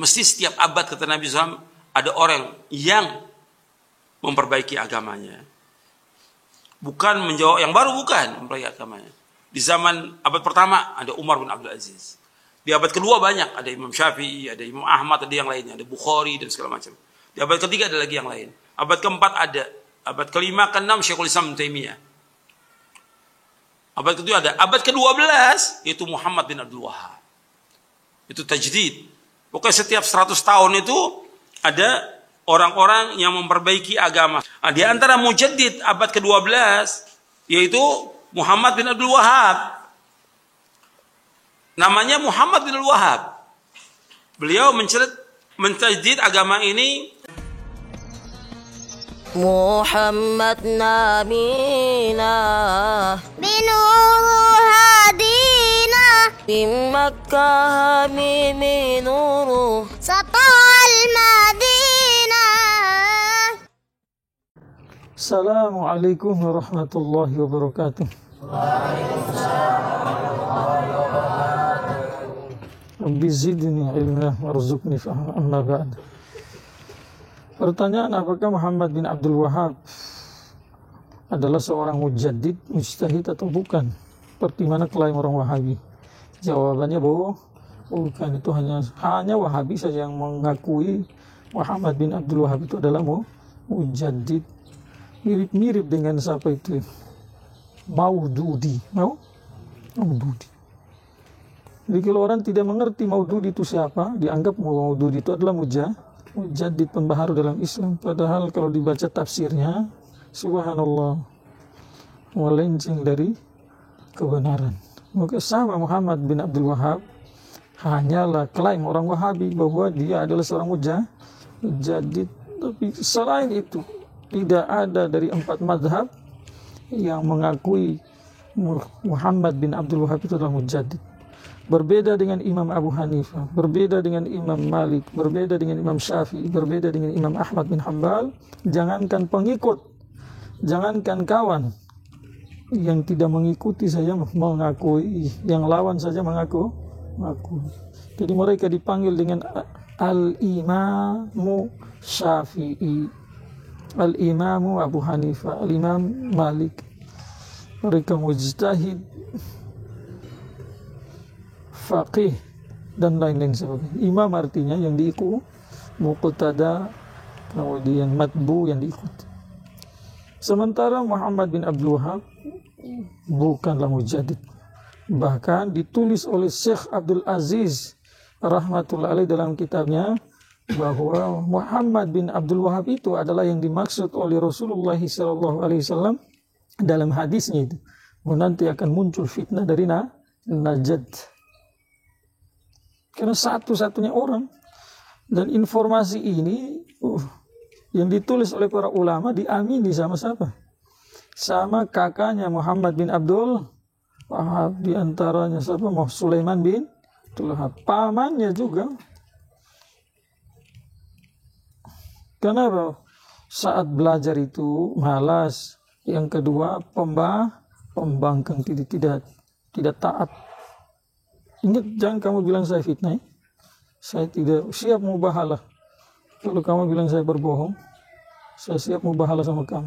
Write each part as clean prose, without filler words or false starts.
Mesti setiap abad, kata Nabi SAW, ada orang yang memperbaiki agamanya. Bukan menjawab yang baru, bukan memperbaiki agamanya. Di zaman abad pertama ada Umar bin Abdul Aziz. Di abad kedua banyak, ada Imam Syafi'i, ada Imam Ahmad, ada yang lainnya, ada Bukhari dan segala macam. Di abad ketiga ada lagi yang lain. Abad keempat ada, abad kelima, keenam Syekhul Islam Taimiyah. Abad kedua ada, abad ke-12 yaitu Muhammad bin Abdul Wahhab. Itu tajdid. Pokoknya setiap 100 tahun itu ada orang-orang yang memperbaiki agama. Nah, di antara mujaddid abad ke-12 yaitu Muhammad bin Abdul Wahhab. Namanya Muhammad bin Abdul Wahhab. Beliau mentajdid agama ini. Muhammad nabina binuru hadina di Makkah minuru satal Madinah. Assalamualaikum warahmatullahi wabarakatuh. Waalaikumsalam warahmatullahi wabarakatuh. Rabbi zidni ilma warzuqni fahma. Amma ba'd. Pertanyaan, apakah Muhammad bin Abdul Wahhab adalah seorang mujaddid, mujtahid atau bukan? Seperti mana klaim orang Wahabi? Jawabannya bukan. Itu hanya Wahabi saja yang mengakui Muhammad bin Abdul Wahhab itu adalah mujaddid. Mirip-mirip dengan siapa itu? Maududi. Maududi. Jadi kalau orang tidak mengerti Maududi itu siapa, dianggap Maududi itu adalah mujaddid, pembaharu dalam Islam. Padahal kalau dibaca tafsirnya, subhanallah, melenceng dari kebenaran. Maka sama Muhammad bin Abdul Wahhab hanyalah klaim orang Wahabi bahwa dia adalah seorang mujaddid. Tapi selain itu tidak ada dari 4 mazhab yang mengakui Muhammad bin Abdul Wahhab itu adalah mujaddid. Berbeda dengan Imam Abu Hanifah, berbeda dengan Imam Malik, berbeda dengan Imam Syafi'i, berbeda dengan Imam Ahmad bin Hanbal. Jangankan pengikut, jangankan kawan, yang tidak mengikuti saja mengakui, yang lawan saja mengaku. Jadi mereka dipanggil dengan Al-Imamu Syafi'i, Al-Imamu Abu Hanifah, Al-Imam Malik. Mereka mujtahid, faqih dan lain-lain sebagainya. Imam artinya yang diikuti, muqtada, kemudian matbu yang diikuti. Sementara Muhammad bin Abdul Wahhab bukanlah mujaddid. Bahkan ditulis oleh Syekh Abdul Aziz rahmatullah alaih dalam kitabnya bahwa Muhammad bin Abdul Wahhab itu adalah yang dimaksud oleh Rasulullah SAW dalam hadisnya itu. Nanti akan muncul fitnah dari Najd. Karena satu-satunya orang, dan informasi ini yang ditulis oleh para ulama diamini sama siapa? Sama kakaknya Muhammad bin Abdul Wahhab, diantaranya siapa? Sulaiman bin Abdul Wahhab, pamannya juga. Kenapa? Saat belajar itu malas. Yang kedua, pembangkang, tidak taat. Ingat, jangan kamu bilang saya fitnah. Saya tidak siap mubahalah. Kalau kamu bilang saya berbohong, saya siap mubahalah sama kamu.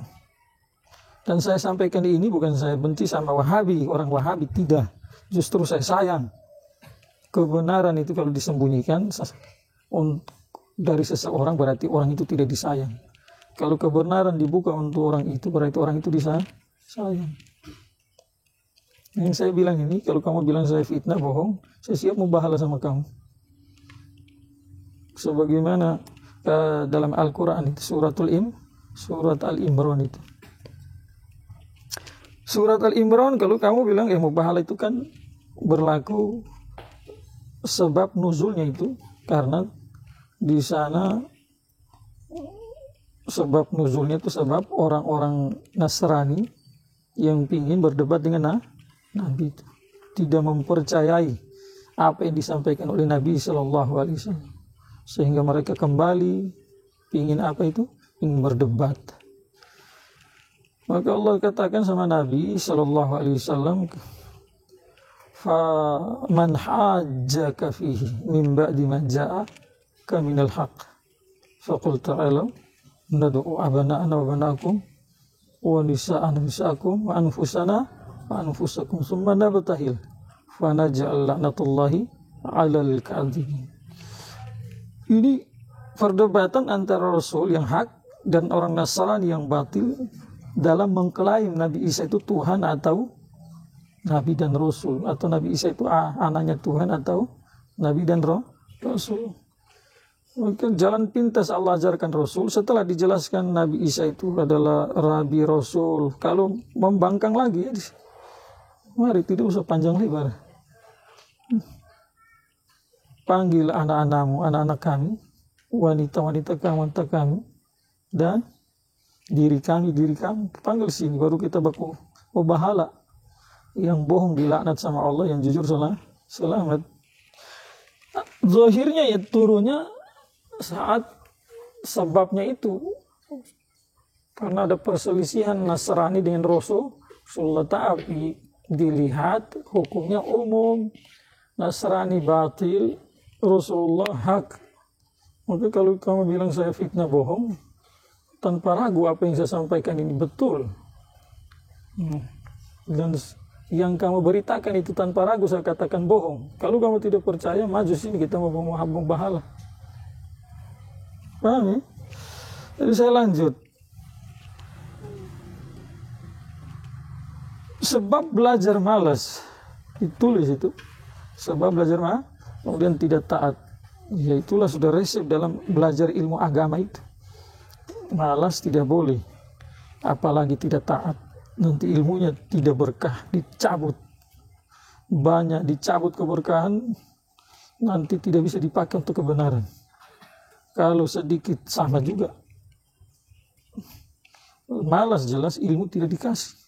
Dan saya sampaikan ini bukan saya benci sama Wahabi, orang Wahabi, tidak. Justru saya sayang. Kebenaran itu kalau disembunyikan dari seseorang berarti orang itu tidak disayang. Kalau kebenaran dibuka untuk orang itu berarti orang itu disayang. Yang saya bilang ini, kalau kamu bilang saya fitnah, bohong, saya siap mubahalah sama kamu. Sebagaimana dalam Al-Quran itu, surat Al-Imran itu. Surat Al-Imran, kalau kamu bilang mubahalah itu kan berlaku sebab nuzulnya itu, karena di sana sebab nuzulnya itu sebab orang-orang Nasrani yang ingin berdebat dengan Nabi itu tidak mempercayai apa yang disampaikan oleh Nabi SAW, sehingga mereka kembali ingin ingin berdebat. Maka Allah katakan sama Nabi SAW, fa man hajjaka fihi min ba'di ma ja'a minal haqq. Faqul ta'ala nad'u abana'ana wa bana'akum wa nisa'ana nisa'akum wa anfusana wa anfusakum summa nabtahil fa naj'al la'natullahi 'alal kadhibin. Ini perdebatan antara Rasul yang hak dan orang Nasrani yang batil dalam mengklaim Nabi Isa itu Tuhan atau Nabi dan Rasul, atau Nabi Isa itu anaknya Tuhan atau Nabi dan Rasul. Mungkin jalan pintas Allah ajarkan Rasul setelah dijelaskan Nabi Isa itu adalah Rabi Rasul. Kalau membangkang lagi, mari tidak usah panjang lebar. Panggil anak-anakmu, anak-anak kami, wanita-wanita kami, dan diri kami. Panggil sini, baru kita baku bahala. Yang bohong dilaknat sama Allah, yang jujur selamat. Zahirnya ya turunnya saat sebabnya itu karena ada perselisihan Nasrani dengan Rasulullah, tapi dilihat hukumnya umum, Nasrani batil, Rasulullah hak. Maka kalau kamu bilang saya fitnah bohong, tanpa ragu apa yang saya sampaikan ini betul, dan yang kamu beritakan itu tanpa ragu saya katakan bohong. Kalau kamu tidak percaya, maju sini kita mau bahala. Paham ya? Jadi saya lanjut. Sebab belajar malas, ditulis itu. Sebab belajar malas, kemudian tidak taat. Ya itulah sudah resep dalam belajar ilmu agama itu. Malas tidak boleh, apalagi tidak taat. Nanti ilmunya tidak berkah, dicabut. Banyak dicabut keberkahan, nanti tidak bisa dipakai untuk kebenaran. Kalau sedikit sama juga. Malas jelas ilmu tidak dikasih.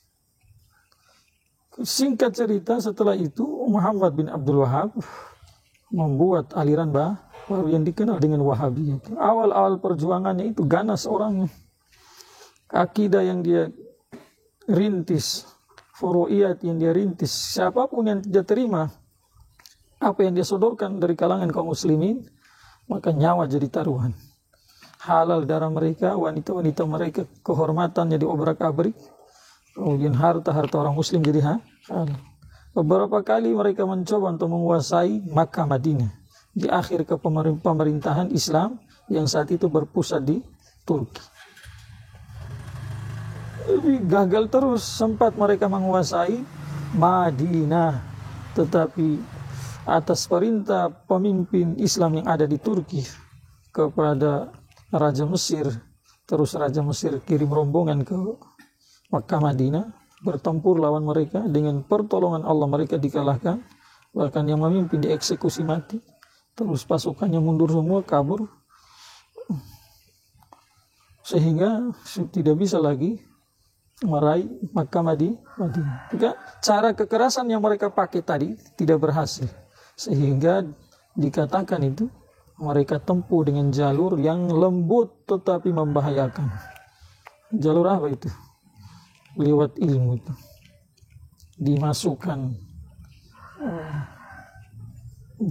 Singkat cerita, setelah itu Muhammad bin Abdul Wahab membuat aliran baru yang dikenal dengan Wahabi. Awal-awal perjuangannya itu ganas orangnya. Akidah yang dia rintis, furu'iyat yang dia rintis, siapapun yang tidak terima apa yang dia sodorkan dari kalangan kaum muslimin, maka nyawa jadi taruhan. Halal darah mereka, wanita-wanita mereka, kehormatannya diobrak-abrik, kemudian harta-harta orang muslim jadi halal. Beberapa kali mereka mencoba untuk menguasai Makkah Madinah di akhir pemerintahan Islam yang saat itu berpusat di Turki. Gagal terus, sempat mereka menguasai Madinah, tetapi atas perintah pemimpin Islam yang ada di Turki kepada Raja Mesir, terus Raja Mesir kirim rombongan ke Makkah Madinah, bertempur lawan mereka, dengan pertolongan Allah mereka dikalahkan, bahkan yang memimpin dieksekusi mati, terus pasukannya mundur semua, kabur, sehingga tidak bisa lagi meraih Makkah Madinah. Juga cara kekerasan yang mereka pakai tadi tidak berhasil, sehingga dikatakan itu mereka tempuh dengan jalur yang lembut tetapi membahayakan. Jalur apa itu? Lewat ilmu itu dimasukkan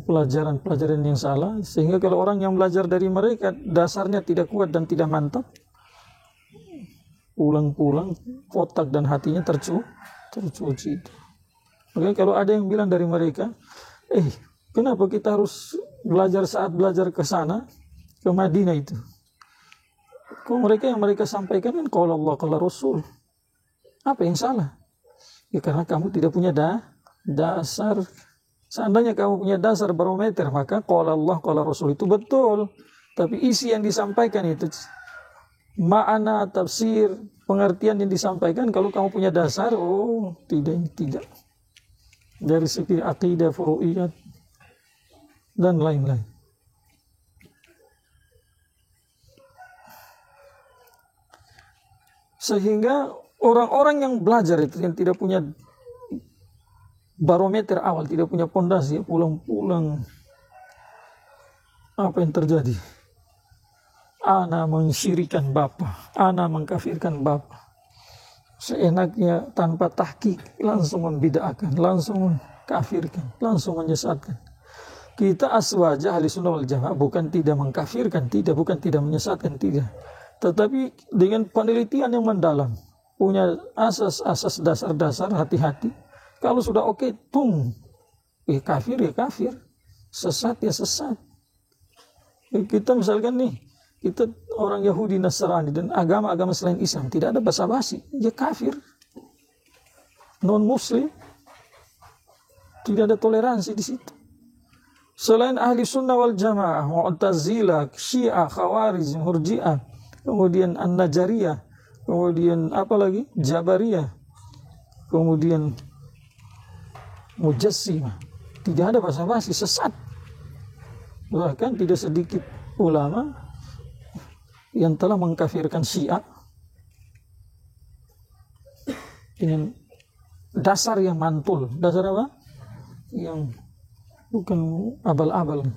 pelajaran-pelajaran yang salah, sehingga kalau orang yang belajar dari mereka dasarnya tidak kuat dan tidak mantap, pulang-pulang otak dan hatinya tercuci itu. Maka kalau ada yang bilang dari mereka, kenapa kita harus belajar saat belajar ke sana, ke Madinah itu? Kok mereka sampaikan kan qala Allah qala Rasul. Apa yang salah? Ya karena kamu tidak punya dasar. Seandainya kamu punya dasar barometer, maka qala Allah qala Rasul itu betul. Tapi isi yang disampaikan itu, makna, tafsir, pengertian yang disampaikan, kalau kamu punya dasar, tidak. Dari segi akidah, furu'iyat, dan lain-lain. Sehingga orang-orang yang belajar itu, yang tidak punya barometer awal, tidak punya pondasi, pulang-pulang, apa yang terjadi? Ana mensyirikan Bapa, ana mengkafirkan Bapa. Seenaknya tanpa tahqiq langsung membid'ahkan, langsung mengkafirkan, langsung menyesatkan. Kita aswaja ahli sunnah wal jamaah bukan tidak mengkafirkan, bukan tidak menyesatkan, tidak. Tetapi dengan penelitian yang mendalam, punya asas-asas dasar-dasar, hati-hati. Kalau sudah oke, kafir ya kafir, sesat ya sesat. Kita misalkan nih, kita orang Yahudi, Nasrani dan agama-agama selain Islam, tidak ada basa-basi, ya kafir. Non-Muslim, tidak ada toleransi di situ. Selain ahli sunnah wal jamaah, Mu'tazilah, Syiah, Khawarij, Murji'ah, kemudian An-Najariyah, kemudian apa lagi? Jabariyah, kemudian Mujassimah. Tidak ada basa-basi, sesat. Bahkan tidak sedikit ulama yang telah mengkafirkan Syiah dengan dasar yang mantul. Dasar apa? Yang bukan abal-abal.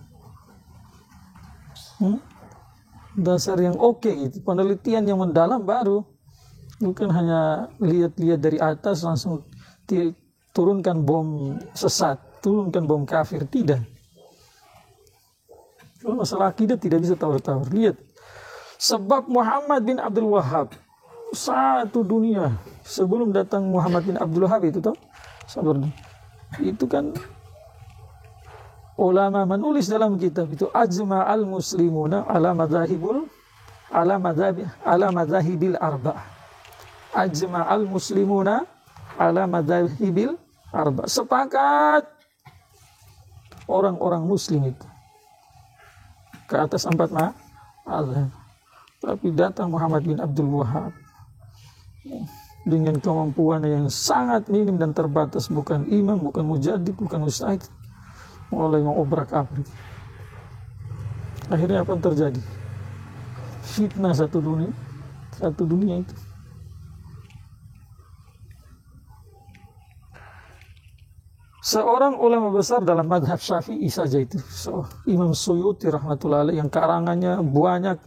Dasar yang oke gitu. Penelitian yang mendalam baru. Bukan hanya lihat-lihat dari atas langsung turunkan bom sesat, turunkan bom kafir. Tidak. Kalau masalah akidah tidak bisa tawar-tawar. Lihat. Sebab Muhammad bin Abdul Wahhab, satu dunia sebelum datang Muhammad bin Abdul Wahhab itu itu kan ulama menulis dalam kitab itu ajma'al muslimuna ala madzahibil arba'ah. Ajma'al muslimuna ala madzahibil arba'ah. Sepakat orang-orang muslim itu ke atas 4 mazhab. Tapi datang Muhammad bin Abdul Wahhab dengan kemampuan yang sangat minim dan terbatas, bukan imam, bukan mujaddid, bukan mujtahid, mulai mengobrak-abrik. Akhirnya apa yang terjadi? Fitnah satu dunia itu. Seorang ulama besar dalam madhab Syafi'i saja itu, Imam Suyuti rahmatullah alaih, yang karangannya banyak,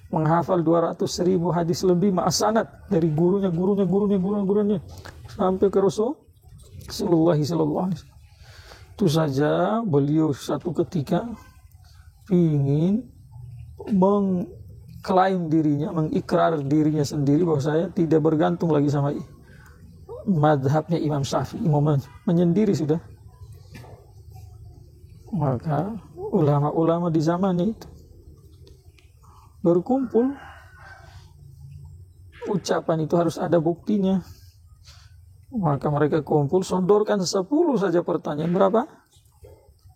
menghafal 200.000 hadis lebih ma'asanat dari gurunya sampai ke Rasulullah sallallahu alaihi wasallam. Itu saja beliau satu ketika ingin mengklaim dirinya, mengikrar dirinya sendiri bahwa saya tidak bergantung lagi sama madhabnya Imam Syafi'i, mau menyendiri sudah. Maka ulama-ulama di zamannya itu berkumpul. Ucapan itu harus ada buktinya. Maka mereka kumpul, sodorkan 10 saja pertanyaan. Berapa?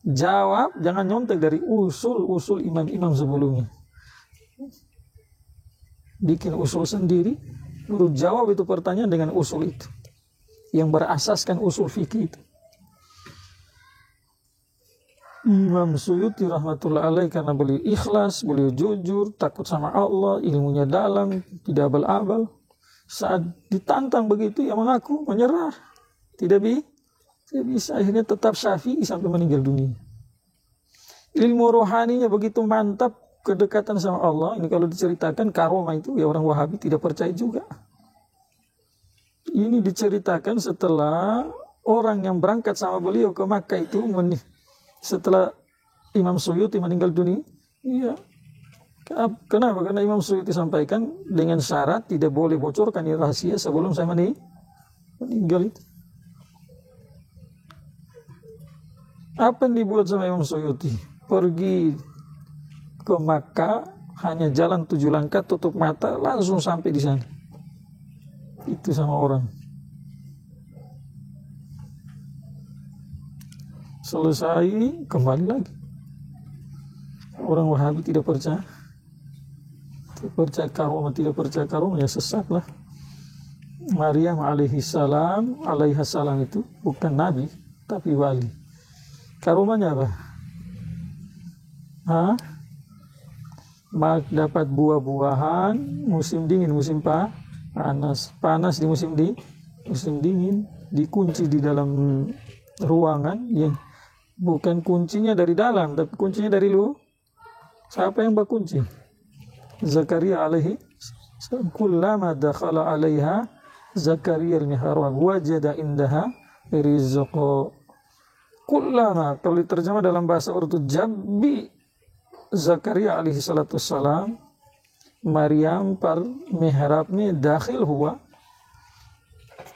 Jawab, jangan nyontek dari usul imam-imam sebelumnya. Bikin usul sendiri, baru jawab itu pertanyaan dengan usul itu, yang berasaskan usul fikih itu. Imam Suyuti rahmatullah alaih, karena beliau ikhlas, beliau jujur, takut sama Allah, ilmunya dalam, tidak abal-abal. Saat ditantang begitu, ya mengaku, menyerah. Tidak bisa, akhirnya tetap Syafi'i sampai meninggal dunia. Ilmu rohaninya begitu mantap, kedekatan sama Allah. Ini kalau diceritakan karomah itu, ya orang Wahabi tidak percaya juga. Ini diceritakan setelah orang yang berangkat sama beliau ke Makkah itu, setelah Imam Suyuti meninggal dunia. Iya. Kenapa? Karena Imam Suyuti sampaikan dengan syarat tidak boleh bocorkan ini rahasia sebelum saya meninggal itu. Apa yang dibuat sama Imam Suyuti? Pergi ke Makkah, hanya jalan 7 langkah, tutup mata, langsung sampai di sana. Itu sama orang. Selesai, kembali lagi. Orang Wahabi tidak percaya karomah, tidak percaya karomah, ya sesatlah. Maryam alaihissalam itu bukan nabi, tapi wali. Karomahnya apa? Dapat buah-buahan musim dingin, musim panas di musim dingin, dikunci di dalam ruangan yang bukan kuncinya dari dalam, tapi kuncinya dari luar. Siapa yang berkunci? Zakaria alaihi salam. Kullama dakhala alaiha Zakaria al-mihrab wajada indaha rizqa. kullama, kalau diterjemah dalam bahasa Urdu, Jabbi Zakaria alaihi salatu wassalam, Maryam par mihrab में दाखिल हुआ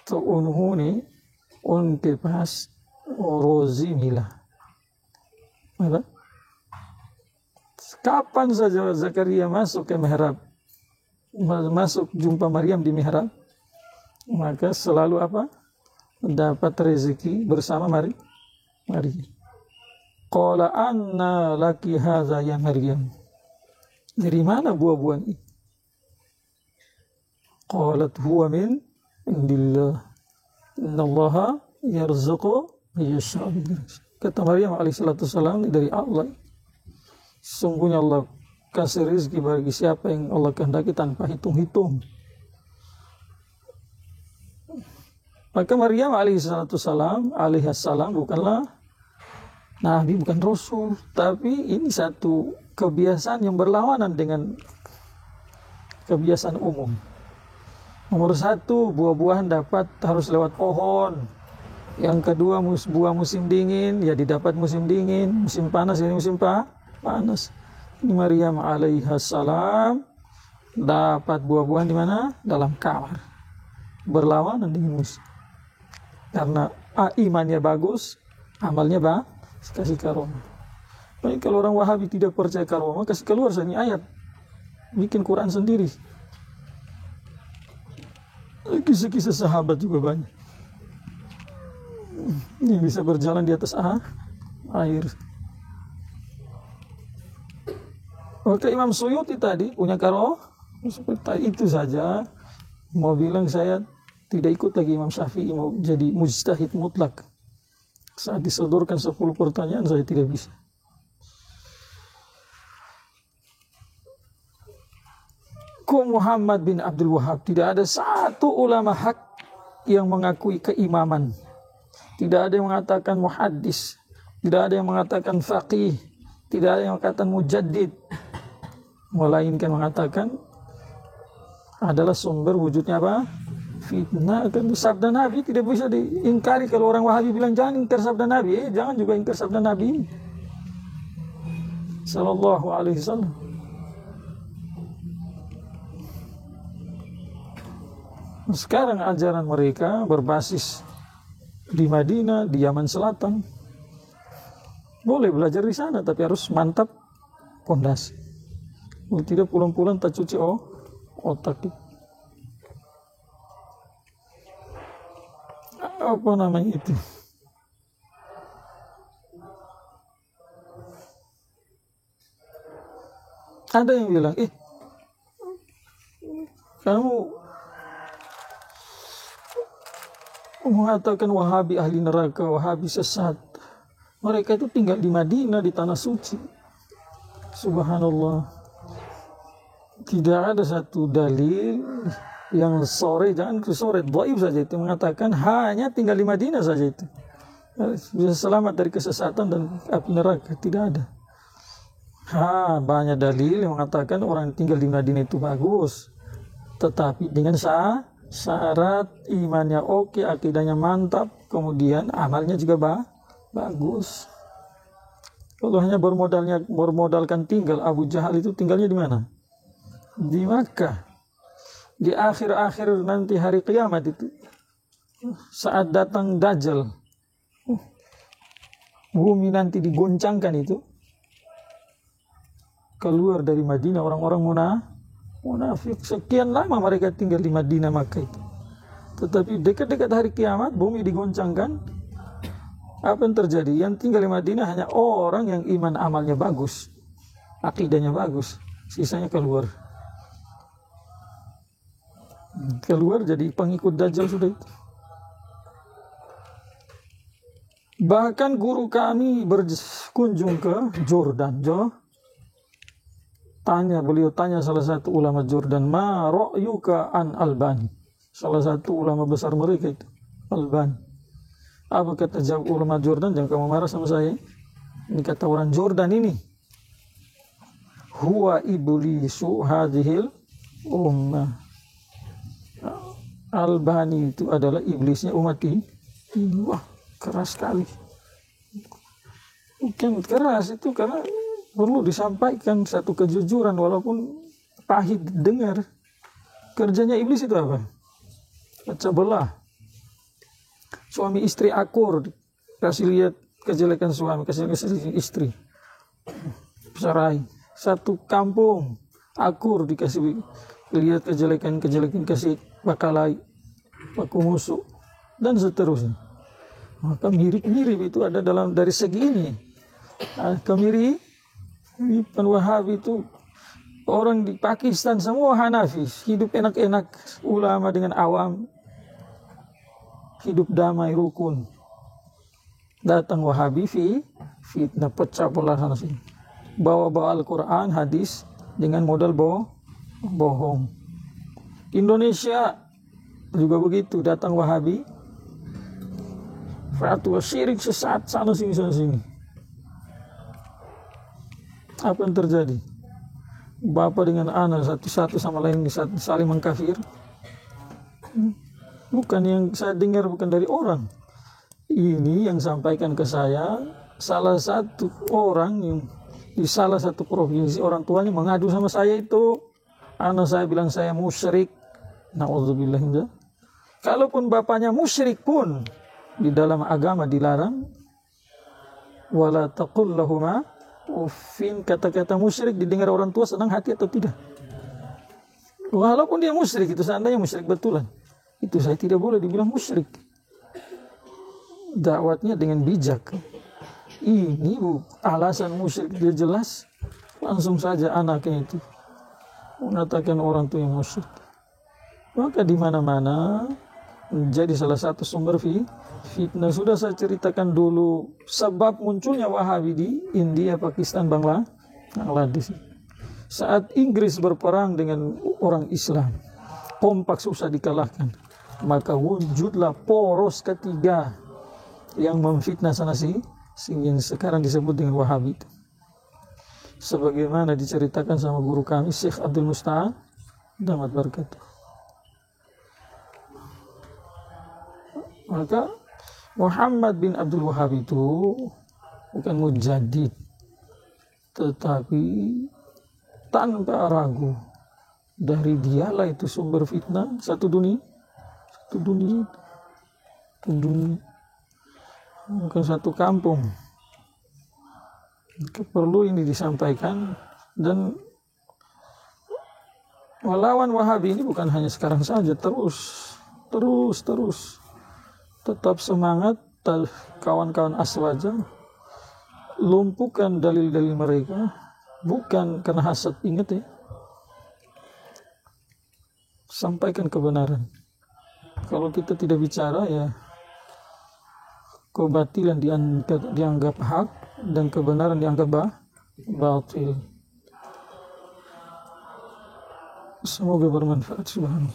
तो उन्होंने उनके पास रोजी मिला. Kapan saja Zakaria masuk ke mihrab, masuk jumpa Maryam di mihrab, maka selalu apa? Dapat rezeki bersama Maryam. Qala anna laki hadza ya Maryam. Dari mana buah-buahan ini? Qalat huwa min indillah. Innallaha yarzuqu yasha'u. Kata Maryam alaihissalatu wassalam, dari Allah. Sungguhnya Allah kasih rezeki bagi siapa yang Allah kehendaki tanpa hitung-hitung. Maka Maryam alaihissalam bukanlah nabi, bukan rasul, tapi ini satu kebiasaan yang berlawanan dengan kebiasaan umum. Nomor satu, buah-buahan dapat harus lewat pohon. Yang kedua, buah musim dingin ya didapat musim dingin, musim panas ini musim panas. Ini Maryam alaihissalam dapat buah-buahan di mana? Dalam kamar. Berlawanan dengan musim. Karena imannya bagus, amalnya kasih karomah. Baik, kalau orang Wahabi tidak percaya karomah, kasih keluar sini ayat, bikin Quran sendiri. Kisah-kisah sahabat juga banyak yang bisa berjalan di atas air. Maka Imam Suyuti tadi punya karomah seperti itu saja. Mau bilang saya tidak ikut lagi Imam Syafi'i, mau jadi mujtahid mutlak. Saat disodorkan 10 pertanyaan saya tidak bisa. Muhammad bin Abdul Wahab, tidak ada satu ulama hak yang mengakui keimaman. Tidak ada yang mengatakan muhaddis, tidak ada yang mengatakan faqih, tidak ada yang mengatakan mujaddid, melainkan mengatakan adalah sumber wujudnya apa? Fitnah. Kan sabda Nabi tidak bisa diingkari. Kalau orang Wahabi bilang jangan ingkar sabda Nabi, jangan juga ingkar sabda Nabi sallallahu alaihi wasallam. Sekarang ajaran mereka berbasis di Madinah, di Yaman Selatan. Boleh belajar di sana, tapi harus mantap pondasi. Tidak pulang-pulang tak cuci otak. Apa namanya itu? Ada yang bilang, kamu mengatakan Wahabi ahli neraka, Wahabi sesat. Mereka itu tinggal di Madinah, di tanah suci. Subhanallah. Tidak ada satu dalil yang jangan sore, dhaif saja itu mengatakan hanya tinggal di Madinah saja itu bisa selamat dari kesesatan dan api neraka. Tidak ada. Banyak dalil yang mengatakan orang tinggal di Madinah itu bagus, tetapi dengan syarat imannya oke, akidahnya mantap, kemudian amalnya juga bagus. Kalau hanya bermodalkan tinggal, Abu Jahal itu tinggalnya di mana? Di Makkah. Di akhir-akhir nanti hari kiamat itu, saat datang Dajjal, bumi nanti digoncangkan itu, keluar dari Madinah orang-orang munafik. Sekian lama mereka tinggal di Madinah Makkah itu, tetapi dekat-dekat hari kiamat bumi digoncangkan. Apa yang terjadi? Yang tinggal di Madinah hanya orang yang iman amalnya bagus, akidahnya bagus, sisanya keluar jadi pengikut Dajjal sudah itu. Bahkan guru kami berkunjung ke Jordan. Beliau tanya salah satu ulama Jordan, ma ra'yuka an Albani, salah satu ulama besar mereka itu, Albani. Apa kata jawab ulama Jordan? Jangan kamu marah sama saya. Ini kata orang Jordan ini, huwa iblisu hadhil ummah. Albani itu adalah iblisnya umat ini. Wah, keras sekali. Bukan keras itu, karena perlu disampaikan satu kejujuran walaupun pahit dengar. Kerjanya iblis itu apa? Pecah belah. Suami istri akur, kasih lihat kejelekan suami, kasih lihat istri. Cerai. Satu kampung akur, dikasih lihat kejelekan, kasih bakalai, baku musuh, dan seterusnya. Maka mirip-mirip itu ada dari segi ini. Kemiripan Wahabi itu, orang di Pakistan semua Hanafi, hidup enak-enak, ulama dengan awam, hidup damai rukun. Datang Wahabi fitnah, pecah belah sana sini. Bawa Al-Quran, hadis dengan modal bohong. Indonesia juga begitu, datang Wahabi, fatwa syirik sesat sana sini. Apa yang terjadi? Bapak dengan anak satu sama lain saling mengkafir. Bukan yang saya dengar, bukan dari orang. Ini yang sampaikan ke saya salah satu orang yang di salah satu provinsi, orang tuanya mengadu sama saya itu. Anak saya bilang saya musyrik. Na'udzubillah. Kalaupun bapaknya musyrik pun, di dalam agama dilarang. Wala taqul lahuma uffin. Kata-kata musyrik didengar orang tua senang hati atau tidak? Walaupun dia musyrik, itu seandainya musyrik betulan, itu saya tidak boleh dibilang musyrik. Dakwatnya dengan bijak. Ini alasan musyrik dia jelas, langsung saja anaknya itu mengatakan orang tua yang musyrik. Maka di mana-mana menjadi salah satu sumber fitnah. Sudah saya ceritakan dulu sebab munculnya Wahabi di India, Pakistan, Bangladesh. Saat Inggris berperang dengan orang Islam, kompak susah dikalahkan, maka wujudlah poros ketiga yang memfitnah sana yang sekarang disebut dengan Wahabi. Sebagaimana diceritakan sama guru kami Syekh Abdul Musta'an damat barakatuh. Maka Muhammad bin Abdul Wahhab itu bukan mujaddid, tetapi tanpa ragu dari dialah itu sumber fitnah satu dunia, bukan satu kampung. Perlu ini disampaikan. Dan melawan Wahabi ini bukan hanya sekarang saja, terus tetap semangat kawan-kawan Aswaja, lumpuhkan dalil-dalil mereka, bukan karena hasad, ingat ya, sampaikan kebenaran. Kalau kita tidak bicara, ya kebatilan dianggap hak dan kebenaran dianggap batil. Semoga bermanfaat. Subhanallah.